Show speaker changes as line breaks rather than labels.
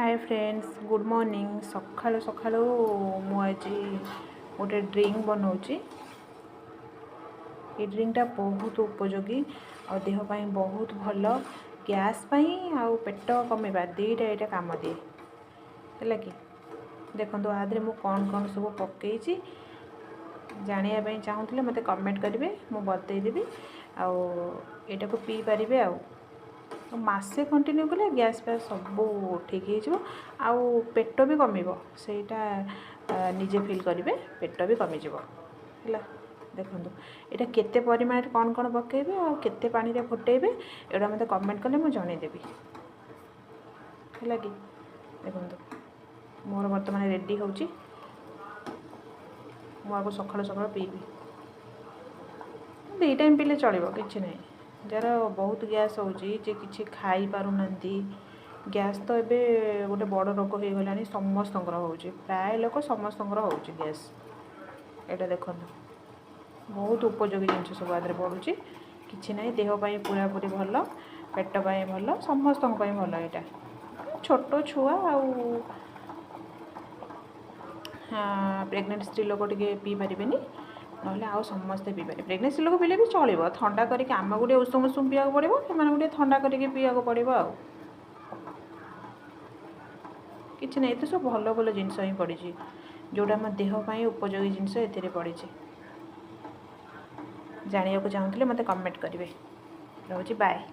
Hi friends good morning सकाळु सकाळु मु आज गोटे ड्रिंक बनाऊँगी। ये ड्रिंकटा बहुत उपयोगी और देह पाई बहुत भल गैस पाई आउ पेट कमेबा दुईटा यहाँ काम दिए है कि देखो आदि मु कौन कौन सब पकई जानापी चाहूँगे मत कमेंट करेंगे मु बतईदेवी आटा को पी पारे मसे कंटिन्यू कले गैस फैस सब ठीक हो पेट भी कमिबो सेटा निजे फील करेंगे पेट भी कमिज है। देखो ये केते परिमाण कौन कौन पकेबे और केते पानी रे फुटेबे एटा मत कमेंट कले मुझे जनईदेवी है कि देखो मोर बर्तमान रेडी होची मुझे सकाल सकाल पीबी दी टाइम पीले चलो कि ना जार बहुत गैस होची कि खाई पारुना गैस तो एबे गोटे बड़ रोग हो गला समस्त प्राय लोक समस्त गैस एटा देखो बहुत उपयोगी जिन सब आदि बढ़ुची कि ना देहपाई पूरा पूरी भल पेट पाई भल समस्त भल यहाँ छोट छुआ प्रेग्नेंट स्त्री लोक टे पी पारे ना आउ समस्ते पी पारे प्रेग्नेंट स्त्री लोक पीले भी चलो थंडा करके आम गोटे उषुम उषुम पीवा पड़ो से गोटे थंडा करके पीवा पड़ो कि ना ये सब भल भल जिनस ही पड़ी जोड़ा आम देहपाई उपयोगी जिनस ए पड़ी जाना चाहूँगे मत कमेंट करेंगे रोची बाय।